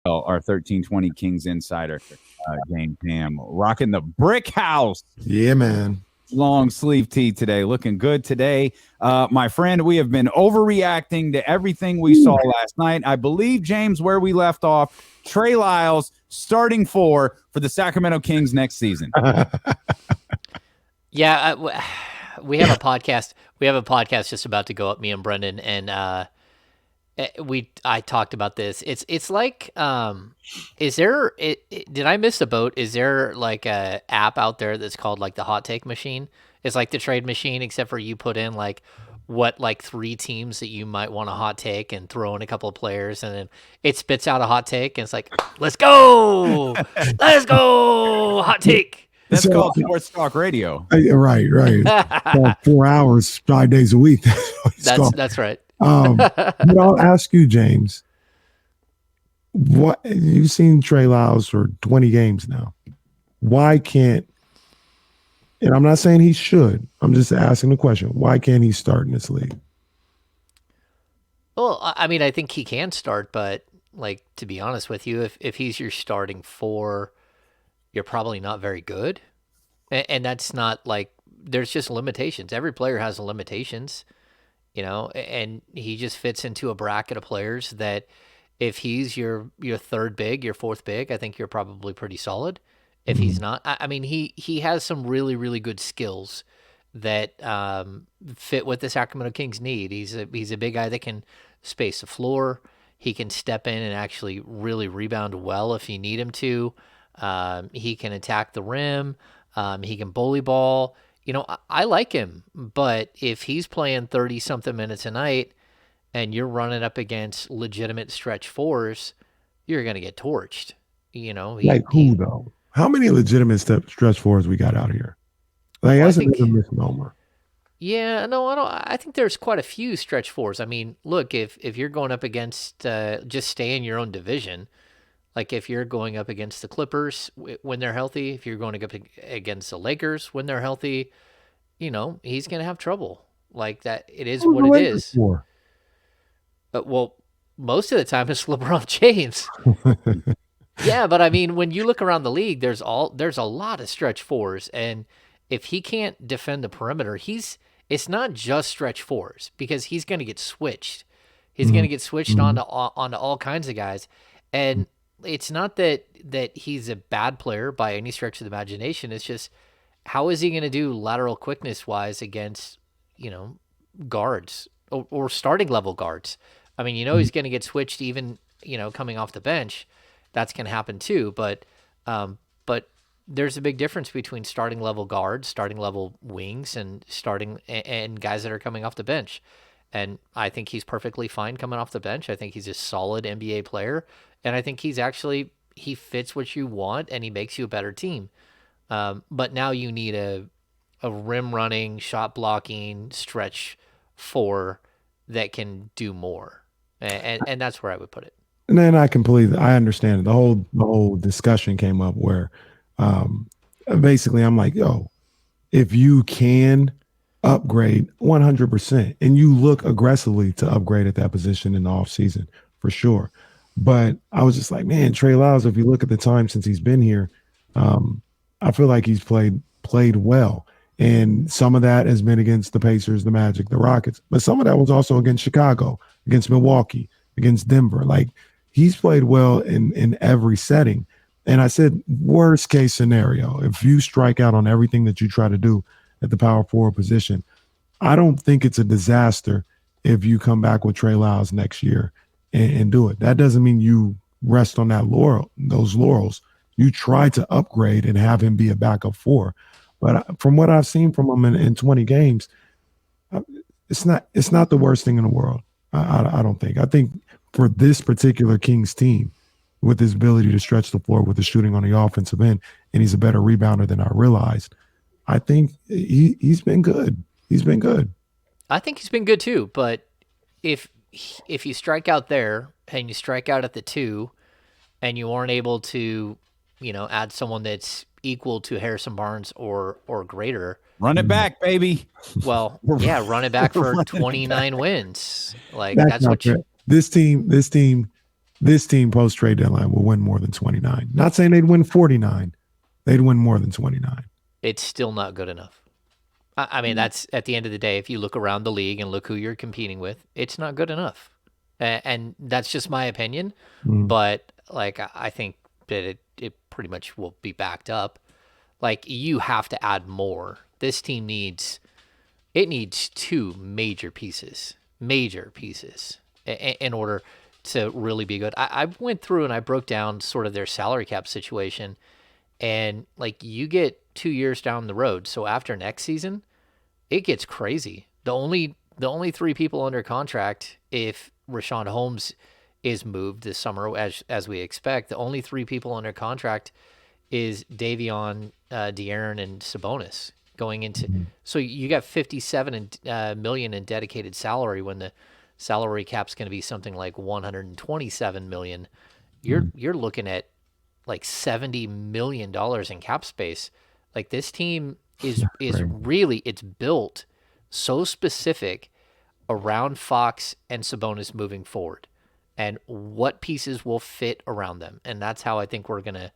our 1320 Kings Insider, James Ham, rocking the brick house. Yeah, man. Long sleeve tee today, looking good today. My friend, we have been overreacting to everything we saw last night. I believe, James, where we left off, Trey Lyles starting for the Sacramento Kings next season. Yeah, we have a podcast. We have a podcast just about to go up, me and Brendan, and I talked about this. It's like, is there? Did I miss the boat? Is there like a app out there that's called like the hot take machine? It's like the trade machine, except for you put in like what like 3 teams that you might want a hot take and throw in a couple of players, and then it spits out a hot take, and it's like, let's go, hot take. That's called Sports Talk Radio. Right. 4 hours, 5 days a week. That's right. But I'll ask you, James, what you've seen Trey Lyles for 20 games now. Why can't, and I'm not saying he should, I'm just asking the question, why can't he start in this league? Well, I mean, I think he can start, but like, to be honest with you, if he's your starting 4, you're probably not very good. And that's not like, there's just limitations. Every player has limitations. And he just fits into a bracket of players that if he's your third big, your fourth big, I think you're probably pretty solid. If he's not, I mean, he has some really, really good skills that fit what the Sacramento Kings need. He's a big guy that can space the floor. He can step in and actually really rebound well if you need him to. He can attack the rim. He can bully ball. I like him, but if he's playing 30-something minutes a night and you're running up against legitimate stretch 4s, you're going to get torched. Who, though? How many legitimate stretch 4s we got out here? That's a misnomer. Yeah, no, I don't. I think there's quite a few stretch 4s. I mean, look, if you're going up against, just stay in your own division, like if you're going up against the Clippers when they're healthy, if you're going up against the Lakers when they're healthy, he's going to have trouble. Like that, it is what it is. Well, most of the time it's LeBron James. Yeah, but I mean, when you look around the league, there's a lot of stretch 4s, and if he can't defend the perimeter, it's not just stretch 4s because he's going to get switched. He's going to get switched onto all kinds of guys, and it's not that he's a bad player by any stretch of the imagination. It's just, how is he going to do lateral quickness wise against, guards or starting level guards? I mean, he's going to get switched even, coming off the bench. That's going to happen too. But there's a big difference between starting level guards, starting level wings, and and guys that are coming off the bench. And I think he's perfectly fine coming off the bench. I think he's a solid NBA player. And I think he fits what you want, and he makes you a better team. But now you need a rim running, shot blocking stretch 4 that can do more. And that's where I would put it. And then I understand it. The whole discussion came up where basically I'm like, yo, if you can upgrade 100% and you look aggressively to upgrade at that position in the offseason, for sure. But I was just like, man, Trey Lyles, if you look at the time since he's been here, I feel like he's played well. And some of that has been against the Pacers, the Magic, the Rockets. But some of that was also against Chicago, against Milwaukee, against Denver. Like, he's played well in every setting. And I said, worst case scenario, if you strike out on everything that you try to do at the power forward position, I don't think it's a disaster if you come back with Trey Lyles next year and do it. That doesn't mean you rest on those laurels. You try to upgrade and have him be a backup 4. But from what I've seen from him in 20 games, it's not the worst thing in the world. I don't think. I think for this particular Kings team, with his ability to stretch the floor with the shooting on the offensive end, and he's a better rebounder than I realized, I think he's been good. He's been good. I think he's been good too. But if you strike out there and you strike out at the 2, and you aren't able to, add someone that's equal to Harrison Barnes or greater, run it back, baby. Well, yeah, run it back for 29 wins. Like that's what this team this team post trade deadline will win more than 29. Not saying they'd win 49. They'd win more than 29. It's still not good enough. I mean, that's at the end of the day, if you look around the league and look who you're competing with, it's not good enough. And that's just my opinion. But like, I think that it pretty much will be backed up. Like, you have to add more. This team needs two major pieces in order to really be good. I went through and I broke down sort of their salary cap situation, and like, you get 2 years down the road. So after next season, it gets crazy. The only three people under contract, if Rashawn Holmes is moved this summer, as we expect, the only three people under contract is Davion, De'Aaron, and Sabonis going into. So you got 57 million in dedicated salary when the salary cap's going to be something like 127 million. You're looking at like $70 million in cap space. Like, this team is really, it's built so specific around Fox and Sabonis moving forward, and what pieces will fit around them. And that's how I think we're gonna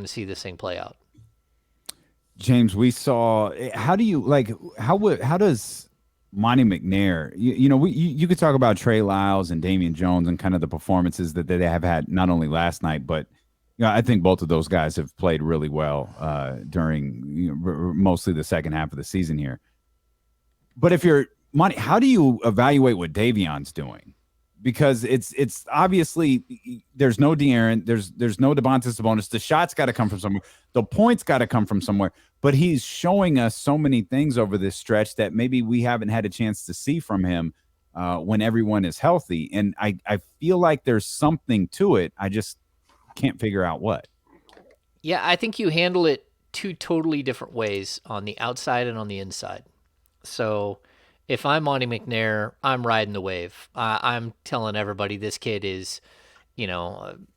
see this thing play out. James, we saw. How do you like? How does Monty McNair? You could talk about Trey Lyles and Damian Jones and kind of the performances that they have had not only last night, but I think both of those guys have played really well during mostly the second half of the season here. But if you're Monty, how do you evaluate what Davion's doing? Because it's obviously there's no De'Aaron, there's no Domantas Sabonis. The shot's got to come from somewhere. The point's got to come from somewhere. But he's showing us so many things over this stretch that maybe we haven't had a chance to see from him when everyone is healthy. And I feel like there's something to it. I just can't figure out what. Yeah, I think you handle it two totally different ways, on the outside and on the inside. So if I'm Monty McNair, I'm riding the wave. I'm telling everybody this kid is,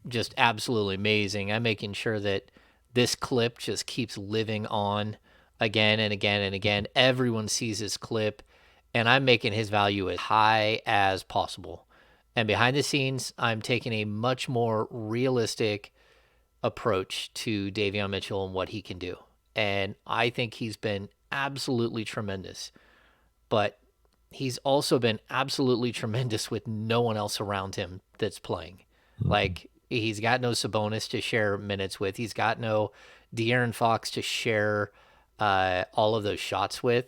just absolutely amazing. I'm making sure that this clip just keeps living on again and again and again. Everyone sees this clip, and I'm making his value as high as possible. And behind the scenes, I'm taking a much more realistic approach to Davion Mitchell and what he can do. And I think he's been absolutely tremendous. But he's also been absolutely tremendous with no one else around him that's playing. Like, he's got no Sabonis to share minutes with. He's got no De'Aaron Fox to share all of those shots with.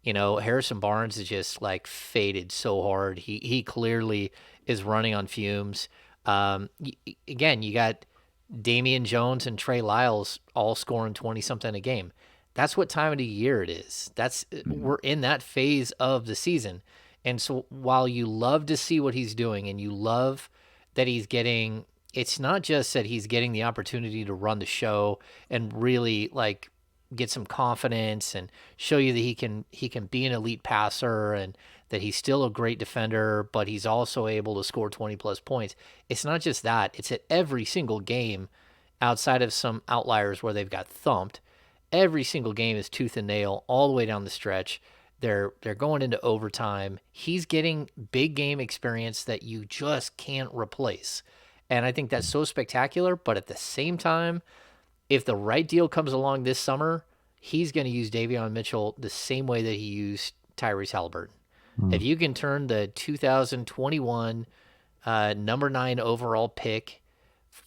Harrison Barnes is just like faded so hard. He clearly is running on fumes. Again, you got Damian Jones and Trey Lyles all scoring 20-something a game. That's what time of the year it is. We're in that phase of the season. And so while you love to see what he's doing, and you love that he's getting, it's not just that he's getting the opportunity to run the show and really like get some confidence and show you that he can be an elite passer and that he's still a great defender, but he's also able to score 20 plus points. It's not just that. It's at every single game, outside of some outliers where they've got thumped. Every single game is tooth and nail all the way down the stretch. They're going into overtime. He's getting big game experience that you just can't replace. And I think that's so spectacular. But at the same time, if the right deal comes along this summer, he's going to use Davion Mitchell the same way that he used Tyrese Halliburton. If you can turn the 2021 number 9 overall pick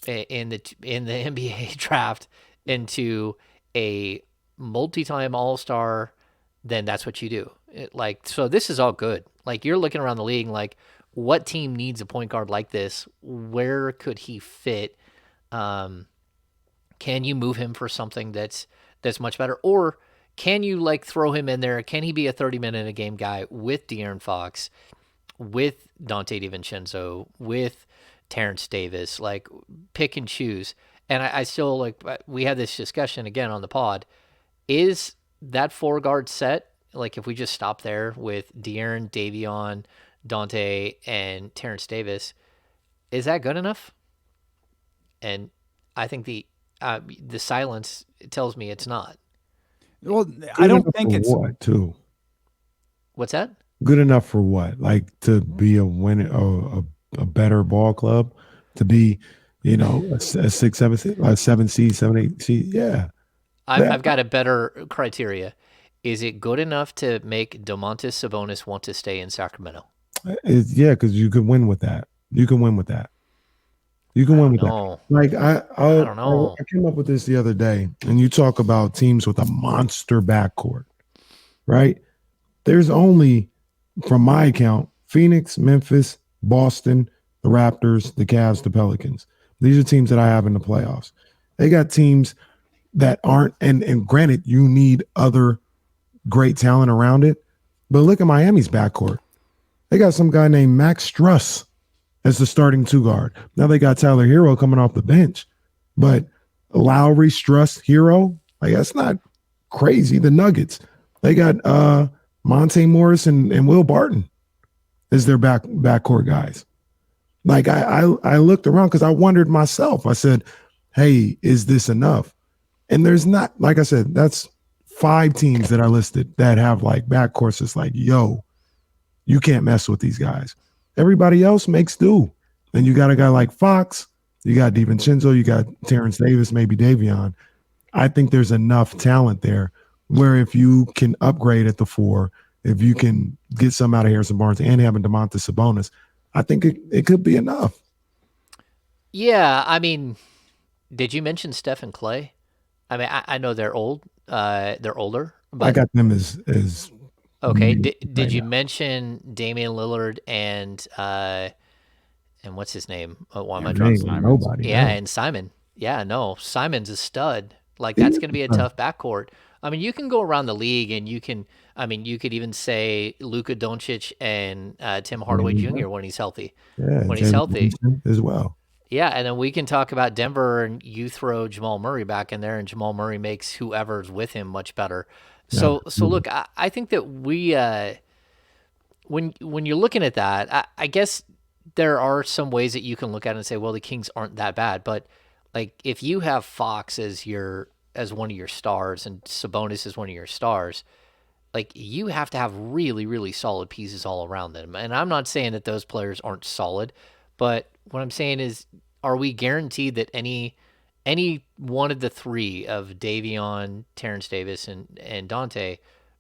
in the NBA draft into a multi-time All-Star, then that's what you do. So this is all good. Like, you're looking around the league, like, what team needs a point guard like this? Where could he fit? Can you move him for something that's much better? Or can you like throw him in there? Can he be a 30-minute a game guy with De'Aaron Fox, with Dante DiVincenzo, with Terrence Davis? Like, pick and choose. And I still, like, we had this discussion again on the pod. Is that 4-guard set, like, if we just stop there with De'Aaron, Davion, Dante, and Terrence Davis, is that good enough? And I think the silence tells me it's not. Well, Good I don't enough think for it's what too. What's that? Good enough for what? Like, to be a winner, a better ball club, to be, a 6, 7, 7 seed, 7, 8 seed. Yeah. I've got a better criteria. Is it good enough to make Domantas Sabonis want to stay in Sacramento? Yeah, because you could win with that. You can win with that. You can win with that. Like I don't know. I came up with this the other day, and you talk about teams with a monster backcourt, right? There's only, from my account, Phoenix, Memphis, Boston, the Raptors, the Cavs, the Pelicans. These are teams that I have in the playoffs. They got teams that aren't, and granted, you need other great talent around it. But look at Miami's backcourt. They got some guy named Max Struss as the starting 2 guard. Now they got Tyler Hero coming off the bench. But Lowry, Struss, Hero, like that's not crazy. The Nuggets, they got Monte Morris and Will Barton as their backcourt guys. Like I looked around because I wondered myself. I said, hey, is this enough? And there's not, like I said, that's 5 teams that I listed that have like backcourts. It's like, yo, you can't mess with these guys. Everybody else makes do. And you got a guy like Fox, you got DiVincenzo, you got Terrence Davis, maybe Davion. I think there's enough talent there where if you can upgrade at the 4, if you can get some out of Harrison Barnes and having Domantas Sabonis, I think it could be enough. Yeah, I mean, did you mention Steph and Clay? I mean, I know they're old. They're older. But I got them as okay. Did you mention Damian Lillard and what's his name? Why am I drawing? Nobody. Yeah, and Simon. Yeah, no, Simon's a stud. Like that's going to be a tough backcourt. I mean, you can go around the league and you can. I mean, you could even say Luka Doncic and Tim Hardaway Jr. when he's healthy. Yeah, when he's healthy as well. Yeah, and then we can talk about Denver, and you throw Jamal Murray back in there, and Jamal Murray makes whoever's with him much better. So look, I think that we, when you're looking at that, I guess there are some ways that you can look at it and say, well, the Kings aren't that bad. But like if you have Fox as one of your stars and Sabonis as one of your stars, like you have to have really, really solid pieces all around them. And I'm not saying that those players aren't solid, but what I'm saying is, are we guaranteed that any one of the 3 of Davion, Terrence Davis, and Dante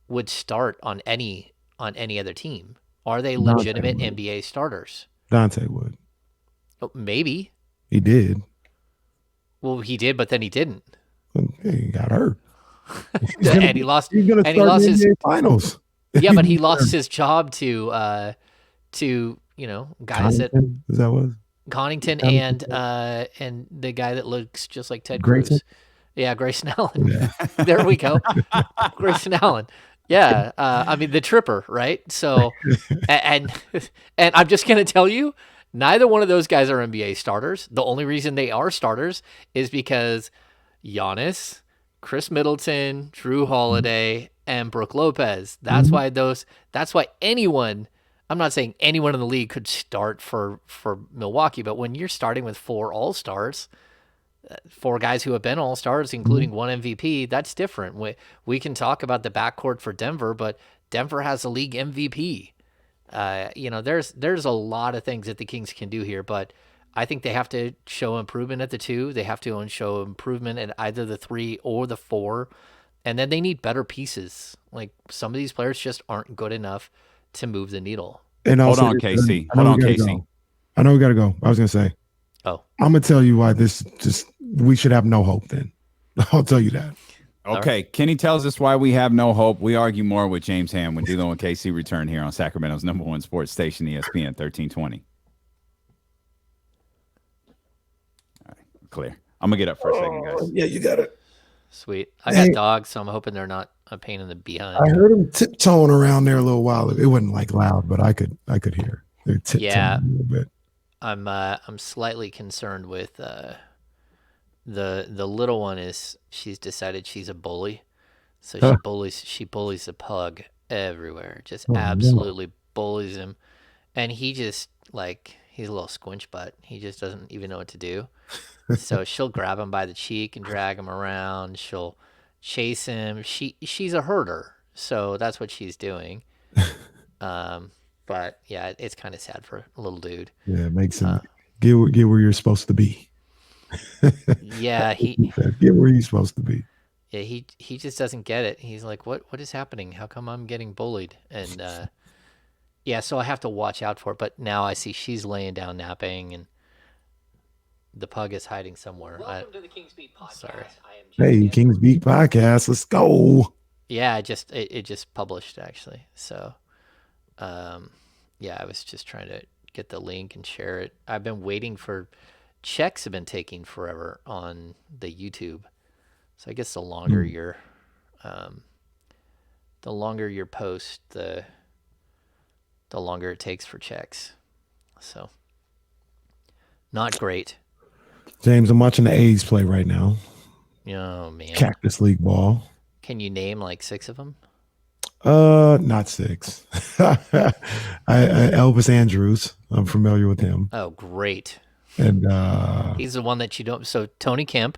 would start on any other team? Are they legitimate NBA starters? Dante would. Oh, maybe. He did. Well, he did, but then he didn't. He got hurt. And he lost. He's going to start the NBA finals. Yeah, but he lost his job to guys that was Connington and the guy that looks just like Ted Cruz. Yeah, Grayson Allen. Yeah. There we go. Grayson Allen. Yeah, I mean the tripper, right? So, and I'm just gonna tell you, neither one of those guys are NBA starters. The only reason they are starters is because Giannis, Chris Middleton, Drew Holiday, and Brook Lopez. That's why That's why anyone. I'm not saying anyone in the league could start for Milwaukee, but when you're starting with 4 All-Stars, 4 guys who have been All-Stars, including 1 MVP, that's different. We can talk about the backcourt for Denver, but Denver has a league MVP. There's a lot of things that the Kings can do here, but I think they have to show improvement at the 2. They have to show improvement at either the 3 or the 4, and then they need better pieces. Like some of these players just aren't good enough to move the needle. And hold on, Casey. Hold on, Casey. I know we got to go. I was going to say. Oh. I'm going to tell you why we should have no hope then. I'll tell you that. Okay. Right. Kenny tells us why we have no hope. We argue more with James Ham when D'Lo and KC return here on Sacramento's #1 sports station, ESPN 1320. All right. Clear. I'm going to get up for a second, guys. Yeah, you got it. Sweet. I got dogs, so I'm hoping they're not a pain in the behind. I heard them tiptoeing around there a little while. It wasn't like loud, but I could hear. They're tiptoeing a little bit. I'm slightly concerned with the little one. She's decided she's a bully, so she bullies the pug everywhere. Just absolutely bullies him, and he just he's a little squinch butt. He just doesn't even know what to do. So she'll grab him by the cheek and drag him around. She'll chase him. She's a herder, so that's what she's doing. But yeah, it's kind of sad for a little dude. Yeah, it makes him Get where you're supposed to be. Yeah, get where you're supposed to be. Yeah, he just doesn't get it. He's like, what is happening? How come I'm getting bullied? And yeah, so I have to watch out for it. But now I see she's laying down napping, and the pug is hiding somewhere. Welcome to the King's Beat podcast. Sorry. Hey, King's Beat podcast. Let's go. Yeah, it just published actually. So, yeah, I was just trying to get the link and share it. I've been waiting for checks have been taking forever on the YouTube. So I guess the longer your post, the longer it takes for checks. So not great. James, I'm watching the A's play right now. Oh man. Cactus League ball. Can you name like 6 of them? Not 6. Elvis Andrews. I'm familiar with him. Oh, great. And he's the one that you don't. So Tony Kemp.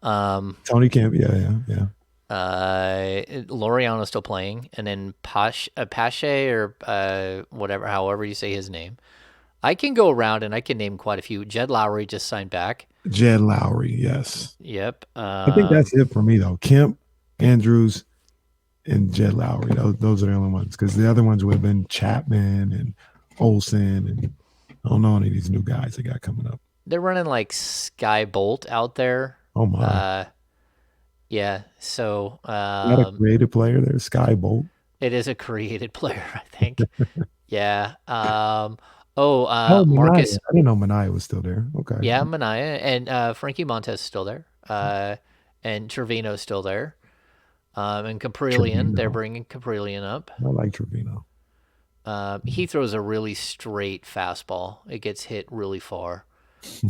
Tony Kemp, yeah. Laureano's still playing, and then Pache or whatever, however you say his name. I can go around and I can name quite a few. Jed Lowry just signed back. Jed Lowry, yes. Yep. I think that's it for me though. Kemp, Andrews, and Jed Lowry. Those are the only ones, because the other ones would have been Chapman and Olsen, and I don't know any of these new guys they got coming up. They're running like Sky Bolt out there. Oh my. Yeah. So not a creative player there, Sky Bolt. It is a created player, I think. Yeah. Marcus. I didn't know Minaya was still there. Okay. Yeah, Minaya and Frankie Montez is still there. And Trevino's still there. And Caprillion, they're bringing Caprillion up. I like Trevino. He throws a really straight fastball. It gets hit really far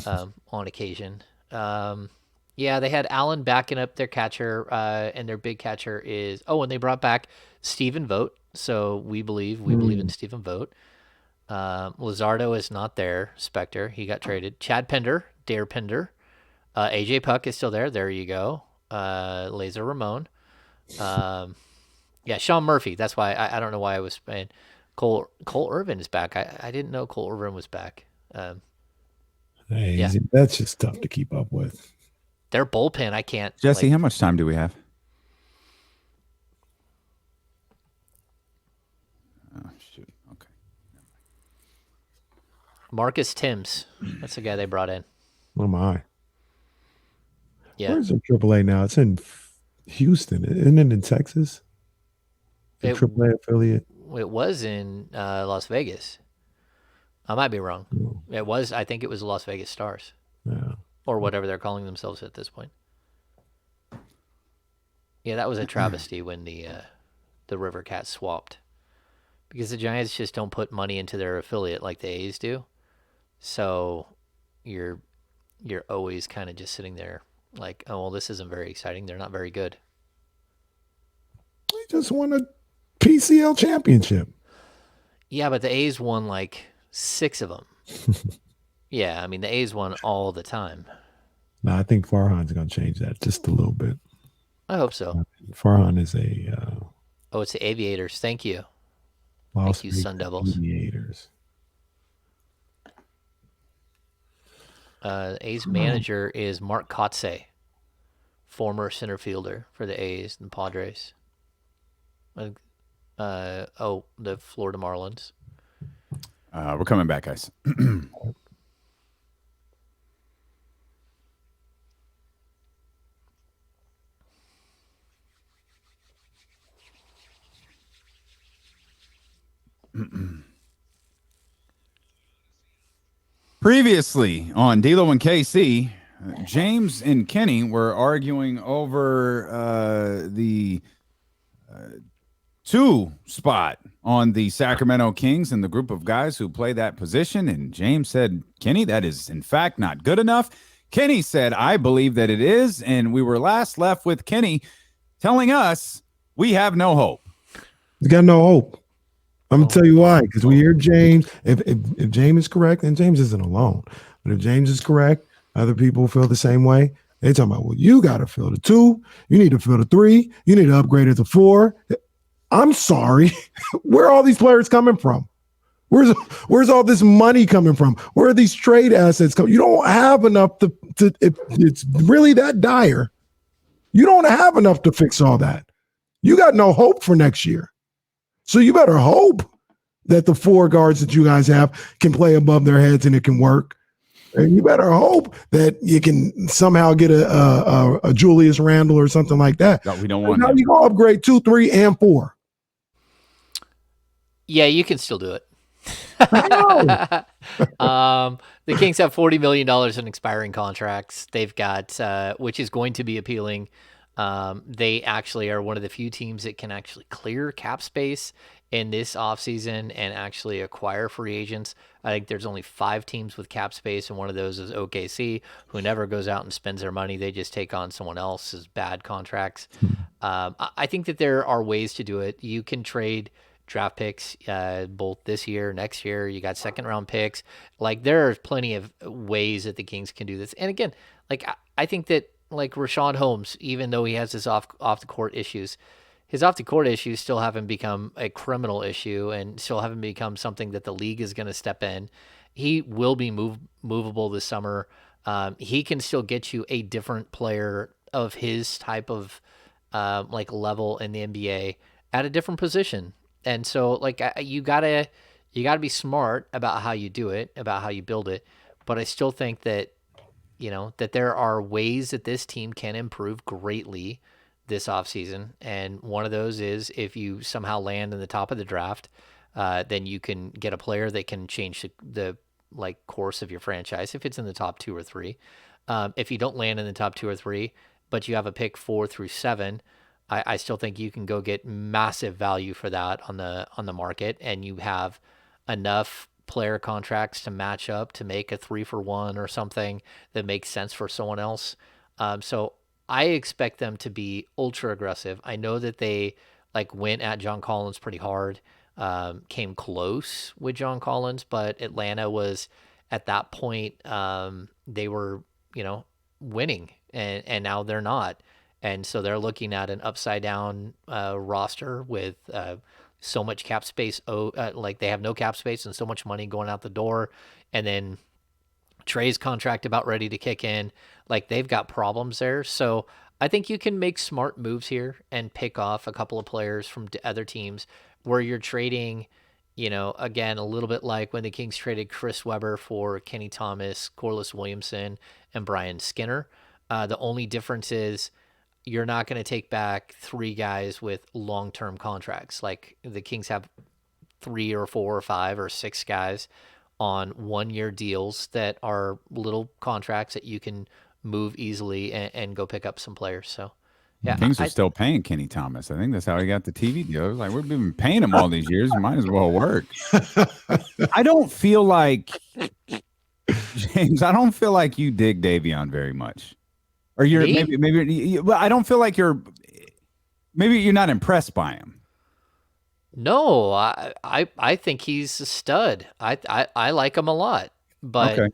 on occasion. Yeah, they had Allen backing up their catcher, and their big catcher is... Oh, and they brought back Stephen Vogt, so we believe in Stephen Vogt. Luzardo is not there. Spector, he got traded. Chad Pender, Dare Pender. AJ Puck is still there. There you go. Laser Ramon. Yeah, Sean Murphy. That's why I don't know why I was saying Cole Irvin is back. I didn't know Cole Irvin was back. Yeah. That's just tough to keep up with. Their bullpen, I can't. Jesse, how much time do we have? Oh, shoot. Okay. Marcus Timms. That's the guy they brought in. Oh, my. Yeah. Where's the AAA now? It's in Houston. Isn't it in Texas? The AAA affiliate? It was in Las Vegas. I might be wrong. Oh. It was. I think it was the Las Vegas Stars. Yeah. Or whatever they're calling themselves at this point. Yeah, that was a travesty when the River Cats swapped, because the Giants just don't put money into their affiliate like the A's do. So you're always kind of just sitting there like, oh well, this isn't very exciting. They're not very good. They just won a PCL championship. Yeah, but the A's won like 6 of them. Yeah, I mean, the A's won all the time. No, I think Farhan's going to change that just a little bit. I hope so. Farhan is a... oh, it's the Aviators. Thank you. Thank you, Sun Devils. Aviators. The A's manager is Mark Kotze, former center fielder for the A's and Padres. The Florida Marlins. We're coming back, guys. Previously on D'Lo and KC, James and Kenny were arguing over the 2 spot on the Sacramento Kings and the group of guys who play that position. And James said, Kenny, that is in fact not good enough. Kenny said, I believe that it is. And we were last left with Kenny telling us we have no hope. We got no hope. I'm gonna tell you why, because we hear James. If James is correct, and James isn't alone, but if James is correct, other people feel the same way. They talking about, well, you got to fill the 2, you need to fill the 3, you need to upgrade it to 4. I'm sorry, where are all these players coming from? Where's all this money coming from? Where are these trade assets coming? You don't have enough to if it's really that dire. You don't have enough to fix all that. You got no hope for next year. So you better hope that the 4 guards that you guys have can play above their heads and it can work. And you better hope that you can somehow get a Julius Randle or something like that. No, we don't want now that. you go upgrade 2, 3, and 4. Yeah, you can still do it. I know. The Kings have $40 million in expiring contracts. They've got, which is going to be appealing. They actually are one of the few teams that can actually clear cap space in this offseason and actually acquire free agents. I think there's only 5 teams with cap space, and one of those is OKC, who never goes out and spends their money. They just take on someone else's bad contracts. I think that there are ways to do it. You can trade draft picks both this year, next year. You got second round picks. Like, there are plenty of ways that the Kings can do this. And again, like, I think that, like, Rashawn Holmes, even though he has his off the court issues, his off the court issues still haven't become a criminal issue and still haven't become something that the league is going to step in. He will be movable this summer. He can still get you a different player of his type of like level in the NBA at a different position. And so, like, you gotta be smart about how you do it, about how you build it. But I still think that, you know, that there are ways that this team can improve greatly this offseason. And one of those is, if you somehow land in the top of the draft, then you can get a player that can change the like course of your franchise if it's in the top 2 or 3. If you don't land in the top 2 or 3, but you have a pick 4 through 7, I still think you can go get massive value for that on the market, and you have enough player contracts to match up to make a 3-for-1 or something that makes sense for someone else. So I expect them to be ultra aggressive. I know that they like went at John Collins pretty hard, came close with John Collins, but Atlanta was at that point, they were, you know, winning, and now they're not. And so they're looking at an upside down roster with so much cap space. Like, they have no cap space and so much money going out the door. And then Trey's contract about ready to kick in. Like, they've got problems there. So I think you can make smart moves here and pick off a couple of players from other teams where you're trading, you know, again, a little bit like when the Kings traded Chris Webber for Kenny Thomas, Corliss Williamson, and Brian Skinner. The only difference is, you're not going to take back 3 guys with long-term contracts. Like, the Kings have 3 or 4 or 5 or 6 guys on 1-year deals that are little contracts that you can move easily and go pick up some players. So, yeah, Kings are still paying Kenny Thomas. I think that's how he got the TV deal. Like, we've been paying him all these years. Might as well work. I don't feel like, James, I don't feel like you dig Davion very much. Or you're maybe well, I don't feel like you're not impressed by him. No, I think he's a stud. I like him a lot, but Okay.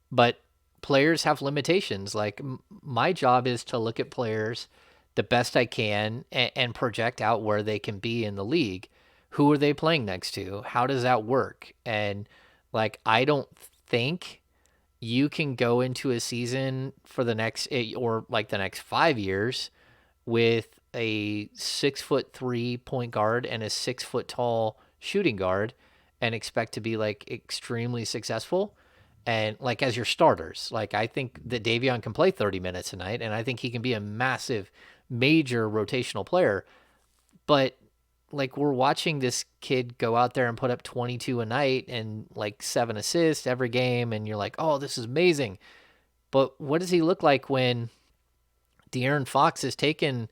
but players have limitations. Like, my job is to look at players the best I can and project out where they can be in the league. Who are they playing next to? How does that work? And, like, I don't think you can go into a season for the next, or like the next 5 years, with a 6'3" point guard and a 6 tall shooting guard and expect to be like extremely successful. And, like, as your starters, like, I think that Davion can play 30 minutes a night, and I think he can be a massive, major rotational player. But, like, we're watching this kid go out there and put up 22 a night and like 7 assists every game, and you're like, oh, this is amazing. But what does he look like when De'Aaron Fox is taking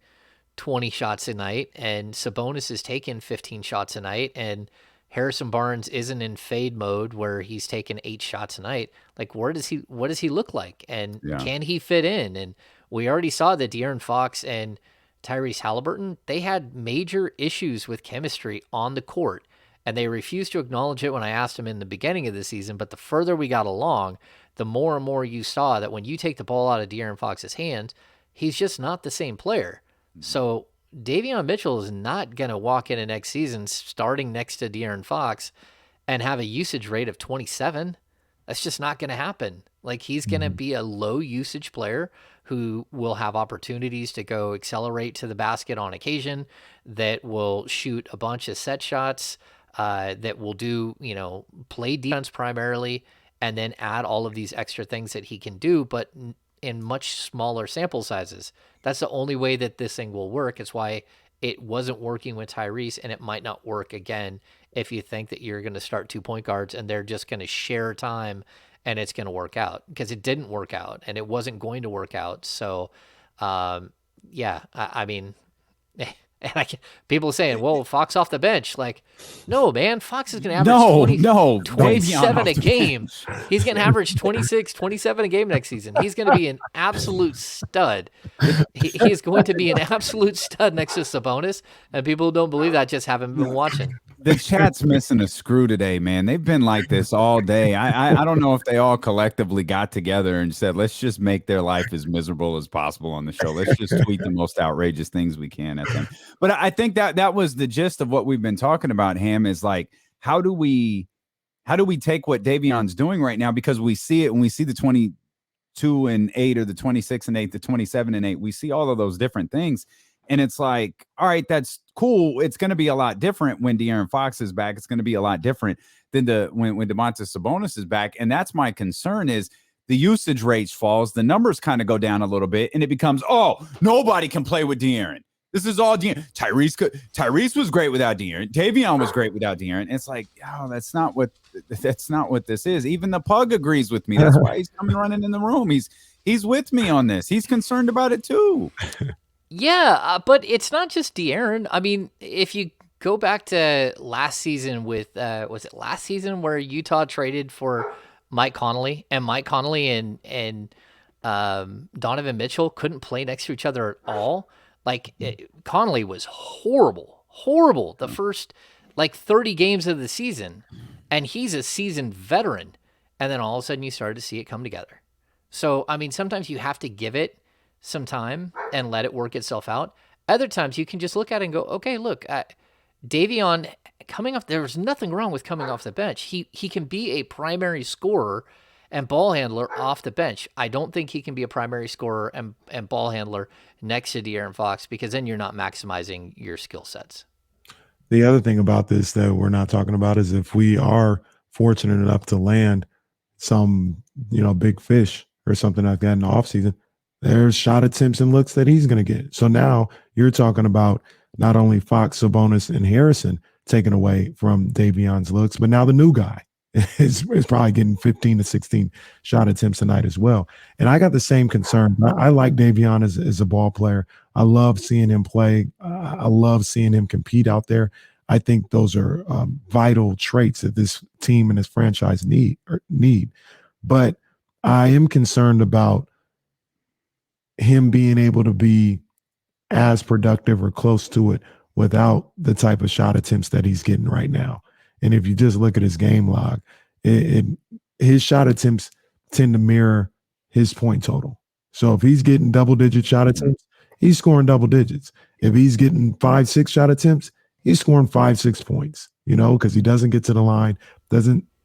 20 shots a night and Sabonis is taking 15 shots a night and Harrison Barnes isn't in fade mode where he's taking 8 shots a night? Like, what does he look like? And can he fit in? And we already saw that De'Aaron Fox and Tyrese Halliburton, they had major issues with chemistry on the court, and they refused to acknowledge it when I asked them in the beginning of the season. But the further we got along, the more and more you saw that when you take the ball out of De'Aaron Fox's hands, he's just not the same player. So Davion Mitchell is not going to walk into next season starting next to De'Aaron Fox and have a usage rate of 27. That's just not going to happen. Like, he's going to be a low usage player who will have opportunities to go accelerate to the basket on occasion, that will shoot a bunch of set shots, that will do, play defense primarily, and then add all of these extra things that he can do, but in much smaller sample sizes. That's the only way that this thing will work. It's why it wasn't working with Tyrese, and it might not work again if you think that you're going to start 2 point guards and they're just going to share time and it's going to work out, because it didn't work out and it wasn't going to work out. So, yeah, I mean, and people saying, well, Fox off the bench. Like, no, man, Fox is going to average 27 a game. He's going to average 26, 27 a game next season. He's going to be an absolute stud. He is going to be an absolute stud next to Sabonis, and people who don't believe that just haven't been watching. The chat's missing a screw today, man. They've been like this all day. I don't know if they all collectively got together and said, let's just make their life as miserable as possible on the show. Let's just tweet the most outrageous things we can at them. But I think that was the gist of what we've been talking about, Ham, is like, how do we take what Davion's doing right now? Because we see it when we see the 22-8 or the 26-8, the 27-8. We see all of those different things. And it's like, all right, that's cool. It's going to be a lot different when De'Aaron Fox is back. It's going to be a lot different than when Domantas Sabonis is back. And that's my concern, is the usage rates falls, the numbers kind of go down a little bit, and it becomes, oh, nobody can play with De'Aaron. This is all De'Aaron. Tyrese was great without De'Aaron. Davion was great without De'Aaron. It's like, oh, that's not what this is. Even the pug agrees with me. That's why he's coming running in the room. He's with me on this. He's concerned about it too. Yeah, but it's not just De'Aaron. I mean, if you go back to last season with, was it last season where Utah traded for Mike Conley, and Mike Conley and Donovan Mitchell couldn't play next to each other at all? Like, Conley was horrible the first, 30 games of the season, and he's a seasoned veteran. And then all of a sudden you started to see it come together. So, I mean, sometimes you have to give it some time and let it work itself out. Other times you can just look at it and go, okay, look, Davion coming off, there was nothing wrong with coming off the bench. He can be a primary scorer and ball handler off the bench. I don't think he can be a primary scorer and ball handler next to De'Aaron Fox, because then you're not maximizing your skill sets. The other thing about this that we're not talking about is, if we are fortunate enough to land some, big fish or something like that in the offseason, there's shot attempts and looks that he's going to get. So now you're talking about not only Fox, Sabonis, and Harrison taken away from Davion's looks, but now the new guy is probably getting 15 to 16 shot attempts tonight as well. And I got the same concern. I like Davion as a ball player. I love seeing him play. I love seeing him compete out there. I think those are vital traits that this team and this franchise need. But I am concerned about him being able to be as productive or close to it without the type of shot attempts that he's getting right now. And if you just look at his game log, his shot attempts tend to mirror his point total. So if he's getting double-digit shot attempts, he's scoring double digits. If he's getting 5-6 shot attempts, he's scoring 5-6 points, because he doesn't get to the line.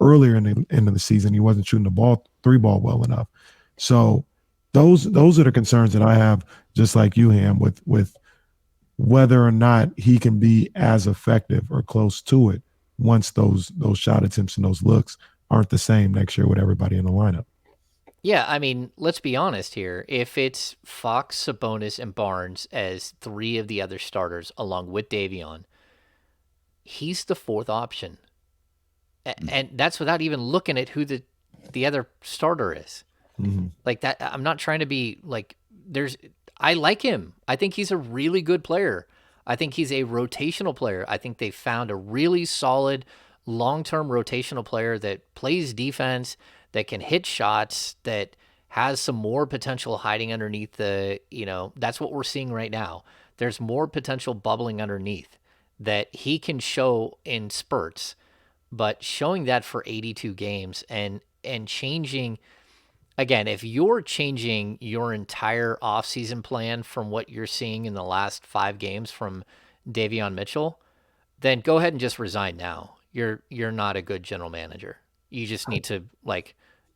Earlier in the end of the season, he wasn't shooting the three ball well enough. So those are the concerns that I have, just like you, Ham, with whether or not he can be as effective or close to it once those shot attempts and those looks aren't the same next year with everybody in the lineup. Yeah, I mean, let's be honest here. If it's Fox, Sabonis, and Barnes as three of the other starters along with Davion, he's the fourth option. And that's without even looking at who the other starter is. Mm-hmm. Like that, I'm not trying to be like, I like him. I think he's a really good player. I think he's a rotational player. I think they found a really solid long-term rotational player that plays defense, that can hit shots, that has some more potential hiding underneath that's what we're seeing right now. There's more potential bubbling underneath that he can show in spurts, but showing that for 82 games and changing. Again, if you're changing your entire offseason plan from what you're seeing in the last 5 games from Davion Mitchell, then go ahead and just resign now. you're not a good general manager. You just need to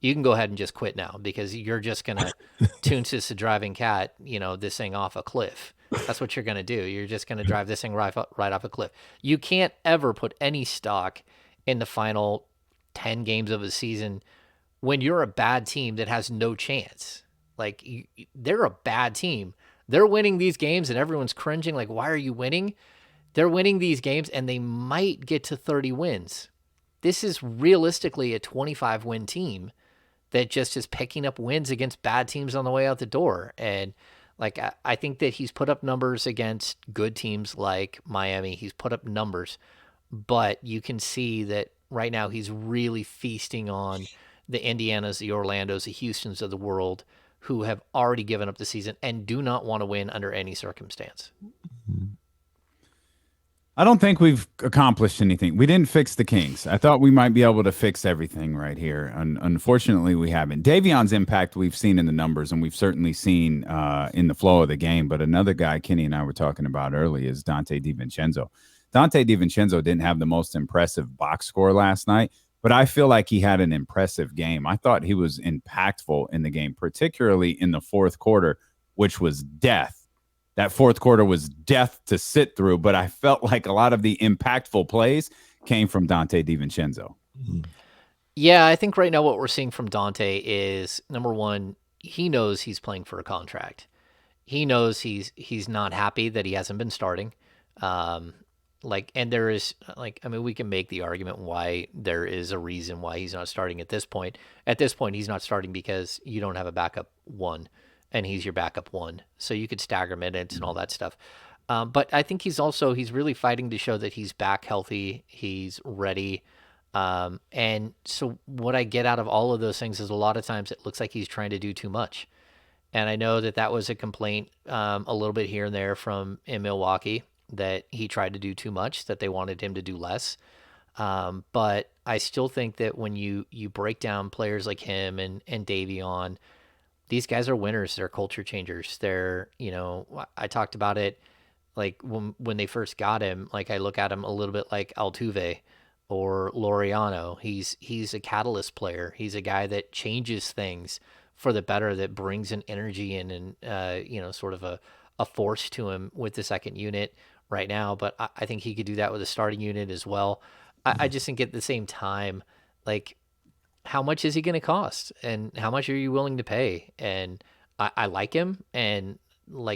you can go ahead and just quit now because you're just gonna tune this a driving cat, this thing off a cliff. That's what you're gonna do. You're just gonna drive this thing right off a cliff. You can't ever put any stock in the final 10 games of a season when you're a bad team that has no chance. They're a bad team. They're winning these games and everyone's cringing. Like, why are you winning? They're winning these games and they might get to 30 wins. This is realistically a 25-win team that just is picking up wins against bad teams on the way out the door. And I think that he's put up numbers against good teams like Miami. He's put up numbers, but you can see that right now he's really feasting on the Indianas, the Orlandos, the Houstons of the world who have already given up the season and do not want to win under any circumstance. I don't think we've accomplished anything. We didn't fix the Kings. I thought we might be able to fix everything right here. Unfortunately, we haven't. Davion's impact we've seen in the numbers, and we've certainly seen in the flow of the game. But another guy Kenny and I were talking about early is Donte DiVincenzo. Donte DiVincenzo didn't have the most impressive box score last night, but I feel like he had an impressive game. I thought he was impactful in the game, particularly in the fourth quarter, which was death. That fourth quarter was death to sit through, but I felt like a lot of the impactful plays came from Donte DiVincenzo. Yeah, I think right now what we're seeing from Donte is, number one, he knows he's playing for a contract. He knows he's not happy that he hasn't been starting. And there is, we can make the argument why there is a reason why he's not starting at this point. At this point, he's not starting because you don't have a backup one, and he's your backup one. So you could stagger minutes and all that stuff. But I think he's really fighting to show that he's back healthy. He's ready. And so what I get out of all of those things is a lot of times it looks like he's trying to do too much. And I know that was a complaint a little bit here and there in Milwaukee, that he tried to do too much, that they wanted him to do less. But I still think that when you break down players like him and Davion, these guys are winners. They're culture changers. They're, I talked about it, when they first got him, I look at him a little bit like Altuve or Laureano. He's a catalyst player. He's a guy that changes things for the better, that brings an energy in and, sort of a force to him with the second unit right now. But I think he could do that with a starting unit as well. I just think at the same time, how much is he going to cost and how much are you willing to pay? And I like him, and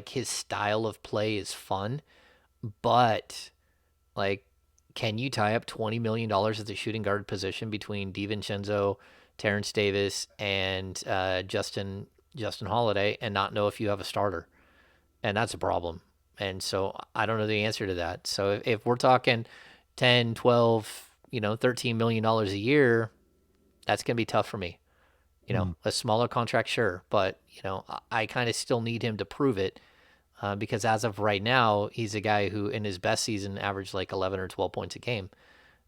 his style of play is fun, but can you tie up $20 million at the shooting guard position between DiVincenzo, Terrence Davis, and Justin Holiday and not know if you have a starter? And that's a problem. And so I don't know the answer to that. So if we're talking 10, 12, $13 million a year, that's going to be tough for me. A smaller contract, sure. But, I kind of still need him to prove it because as of right now, he's a guy who in his best season averaged 11 or 12 points a game.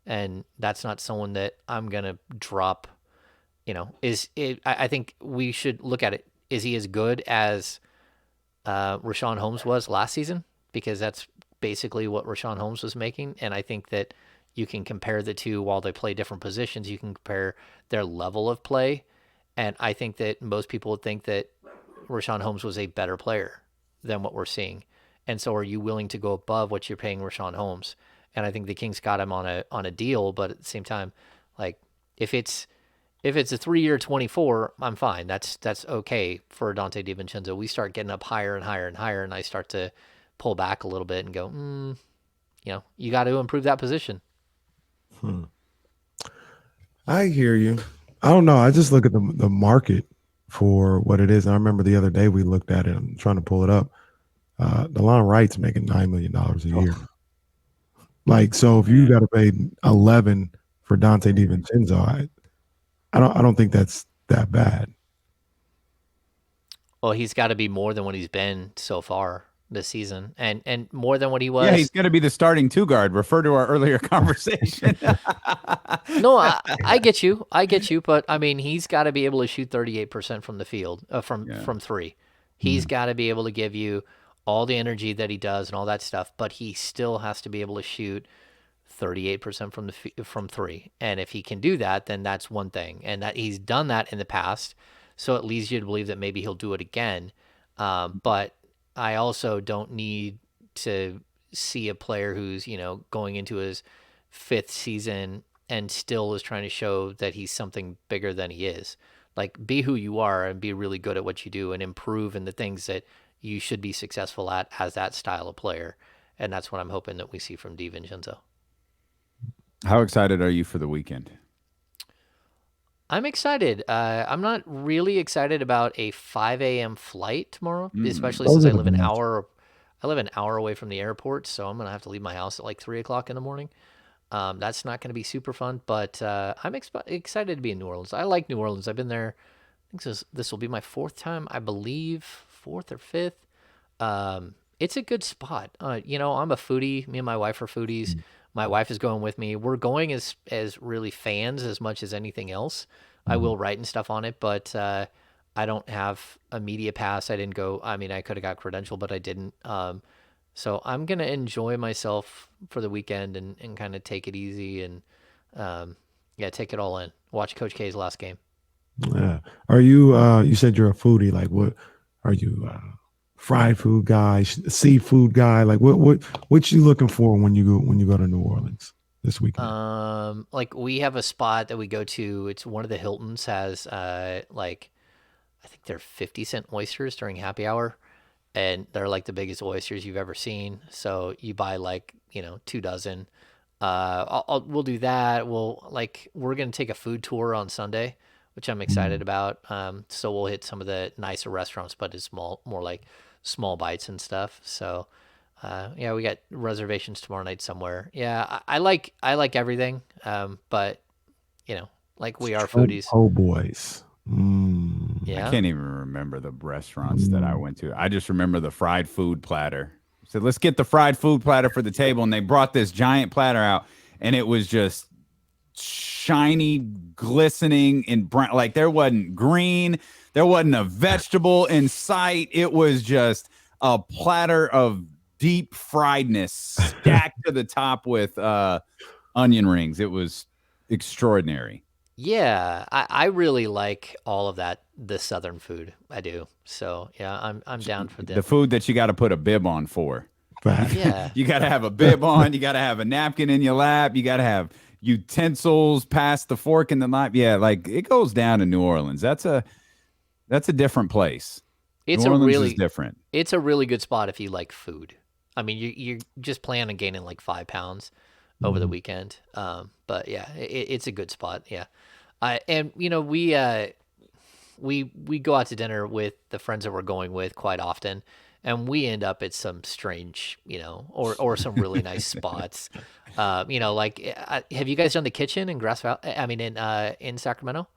And that's not someone that I'm going to drop. I think we should look at it. Is he as good as Richaun Holmes was last season? Because that's basically what Richaun Holmes was making. And I think that you can compare the two while they play different positions. You can compare their level of play. And I think that most people would think that Richaun Holmes was a better player than what we're seeing. And so are you willing to go above what you're paying Richaun Holmes? And I think the Kings got him on a deal, but at the same time, if it's a 3-year 24, I'm fine. That's okay for Donte DiVincenzo. We start getting up higher and higher and higher, and I start to pull back a little bit and go, you got to improve that position. I hear you. I don't know. I just look at the market for what it is. And I remember the other day we looked at it. I'm trying to pull it up. DeLon Wright's making $9 million a year. So if you got to pay 11 for Donte DiVincenzo, I don't think that's that bad. Well, he's got to be more than what he's been so far this season, and more than what he was. Yeah, he's going to be the starting two guard. Refer to our earlier conversation. No, I get you. But I mean, he's got to be able to shoot 38% from the field, from three. He's got to be able to give you all the energy that he does and all that stuff. But he still has to be able to shoot 38% from three. And if he can do that, then that's one thing. And that he's done that in the past, so it leads you to believe that maybe he'll do it again. But I also don't need to see a player who's, going into his fifth season and still is trying to show that he's something bigger than he is. Like, be who you are and be really good at what you do and improve in the things that you should be successful at as that style of player. And that's what I'm hoping that we see from DiVincenzo. How excited are you for the weekend? I'm excited. I'm not really excited about a 5 a.m. flight tomorrow, especially since I live an hour. I live an hour away from the airport, so I'm gonna have to leave my house at like 3 o'clock in the morning. That's not gonna be super fun, but I'm excited to be in New Orleans. I like New Orleans. I've been there. I think this will be my fourth time, I believe, fourth or fifth. It's a good spot. I'm a foodie. Me and my wife are foodies. My wife is going with me. We're going as really fans as much as anything else. I will write and stuff on it, but I don't have a media pass. I didn't go. I mean, I could have got credential, but I didn't. So I'm going to enjoy myself for the weekend and kind of take it easy and, take it all in. Watch Coach K's last game. Yeah. Are you, you said you're a foodie. Like, what are you, fried food guy, seafood guy? Like, what you looking for when you go to New Orleans this weekend? Like, we have a spot that we go to. It's one of the Hiltons has, like, I think they're 50-cent oysters during happy hour. And they're like the biggest oysters you've ever seen. So you buy like, 2 dozen. We'll do that. We're going to take a food tour on Sunday, which I'm excited about. So we'll hit some of the nicer restaurants, but it's more like small bites and stuff. So, we got reservations tomorrow night somewhere. Yeah. I like everything. But like, we are foodies. Oh boys. Yeah. I can't even remember the restaurants that I went to. I just remember the fried food platter. So let's get the fried food platter for the table. And they brought this giant platter out, and it was just shiny, glistening, and brown. Like, there wasn't green. There wasn't a vegetable in sight. It was just a platter of deep friedness stacked to the top with onion rings. It was extraordinary. Yeah, I really like all of that, the Southern food. I do. So yeah, I'm down for the food that you got to put a bib on for. Yeah, You got to have a bib on. You got to have a napkin in your lap. You got to have utensils past the fork and the knife. Yeah, like, it goes down in New Orleans. That's a different place. New Orleans is different. It's a really good spot if you like food. I mean, you're just planning on gaining like 5 pounds over the weekend. But yeah, it's a good spot. Yeah. And we go out to dinner with the friends that we're going with quite often, and we end up at some strange, or some really nice spots. Have you guys done the kitchen in Grass Valley? I mean, in Sacramento?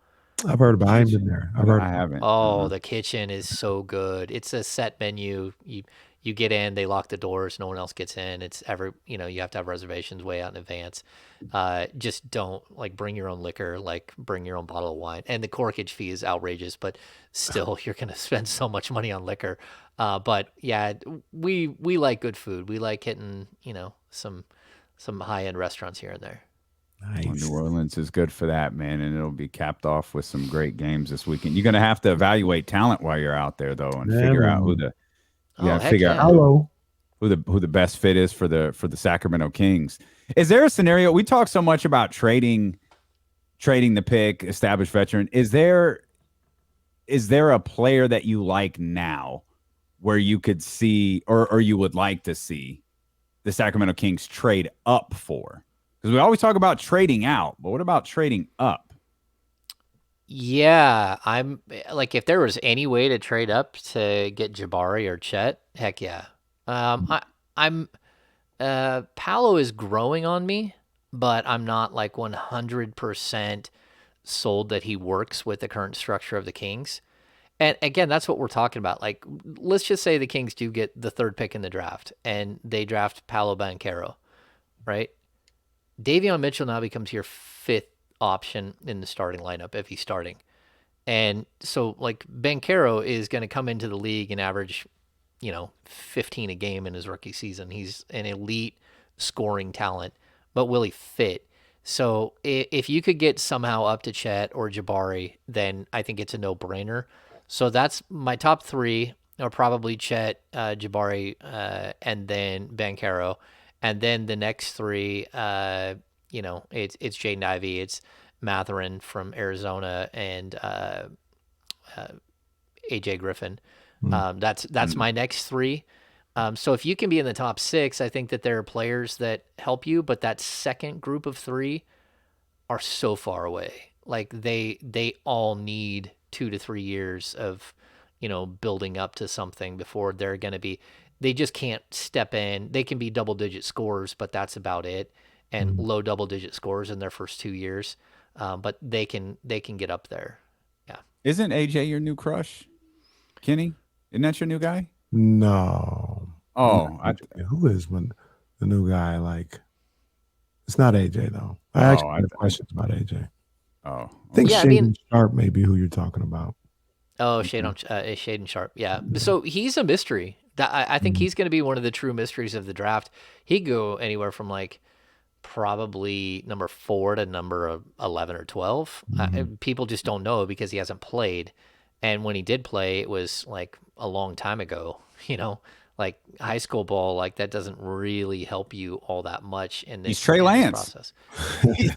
I've heard about it. I haven't been there. I haven't. Oh, the kitchen is so good. It's a set menu. You get in, they lock the doors, no one else gets in. It's you have to have reservations way out in advance. Just don't bring your own liquor, bring your own bottle of wine. And the corkage fee is outrageous, but still you're going to spend so much money on liquor. But yeah, we like good food. We like hitting, some high-end restaurants here and there. Nice. Well, New Orleans is good for that, man, and it'll be capped off with some great games this weekend. You're going to have to evaluate talent while you're out there, though, and figure out who the who the best fit is for the Sacramento Kings. Is there a scenario? We talk so much about trading the pick, established veteran. Is there a player that you like now where you could see or you would like to see the Sacramento Kings trade up for? Because we always talk about trading out, but what about trading up? Yeah, I'm if there was any way to trade up to get Jabari or Chet, heck yeah. I'm Paolo is growing on me, but I'm not 100% sold that he works with the current structure of the Kings. And again, that's what we're talking about. Let's just say the Kings do get the 3rd pick in the draft and they draft Paolo Banchero, right? Davion Mitchell now becomes your 5th option in the starting lineup if he's starting. And so Banchero is going to come into the league and average, 15 a game in his rookie season. He's an elite scoring talent, but will he fit? So if you could get somehow up to Chet or Jabari, then I think it's a no-brainer. So that's my top three are probably Chet, Jabari, and then Banchero. And then the next three, it's Jaden Ivey, it's Matherin from Arizona, and AJ Griffin. That's my next three. So if you can be in the top six, I think that there are players that help you, but that second group of three are so far away. Like they all need 2 to 3 years of, building up to something before they're going to be. They just can't step in. They can be double digit scorers, but that's about it, and low double digit scorers in their first 2 years. But they can get up there. Yeah. Isn't AJ your new crush, Kenny? Isn't that your new guy? No. Oh, who is the new guy? Like, it's not AJ though. I actually have questions about AJ. Oh, I think Shaden Sharp may be who you're talking about. Oh, Shaden Sharp. Yeah. So he's a mystery. I think he's going to be one of the true mysteries of the draft. He'd go anywhere from like probably number 4 to number 11 or 12. People just don't know because he hasn't played. And when he did play, it was like a long time ago, like high school ball, like that doesn't really help you all that much in this, he's Trey Lance process.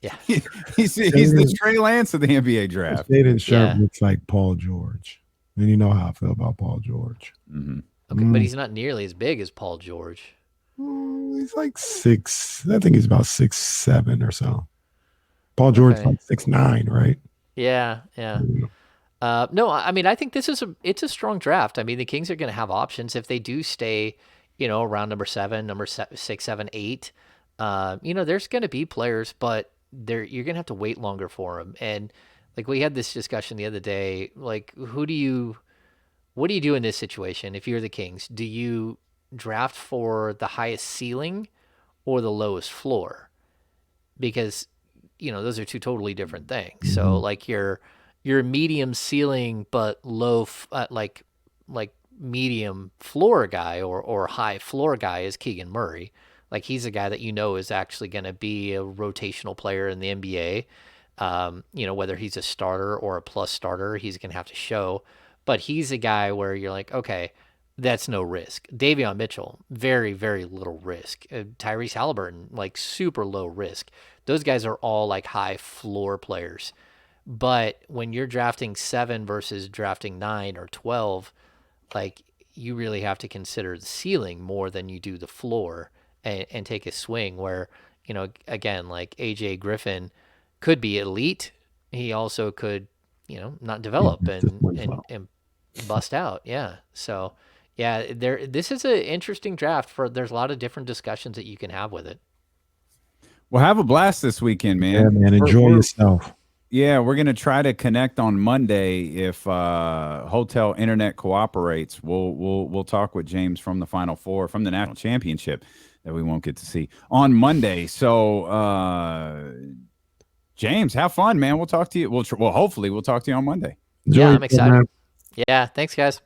Yeah. he's the Trey Lance of the NBA draft. Shaden Sharp looks like Paul George. And you know how I feel about Paul George. Okay, but he's not nearly as big as Paul George. He's like 6. I think he's about 6'7" or so. Paul George like 6'9", right? Yeah. No, I mean, I think it's a strong draft. I mean, the Kings are going to have options if they do stay, around number 7, number 6, 7, 8. There's going to be players, but you're going to have to wait longer for them. And like we had this discussion the other day, like what do you do in this situation if you're the Kings? Do you draft for the highest ceiling or the lowest floor? Because those are two totally different things. So like you're medium ceiling but low like medium floor guy or high floor guy is Keegan Murray. Like he's a guy that is actually going to be a rotational player in the NBA. Whether he's a starter or a plus starter, he's going to have to show. But he's a guy where you're like, okay, that's no risk. Davion Mitchell, very, very little risk. Tyrese Halliburton, like super low risk. Those guys are all like high floor players. But when you're drafting 7 versus drafting 9 or 12, like you really have to consider the ceiling more than you do the floor and take a swing where, again, like AJ Griffin could be elite. He also could, not develop and bust out. Yeah. So yeah, this is an interesting draft there's a lot of different discussions that you can have with it. Well, have a blast this weekend, man. Yeah, man. Enjoy yourself. Yeah, we're going to try to connect on Monday if hotel internet cooperates. We'll talk with James from the Final Four, from the national championship that we won't get to see on Monday. So, James, have fun, man. We'll talk to you. Hopefully we'll talk to you on Monday. Yeah, I'm excited. Yeah, thanks, guys.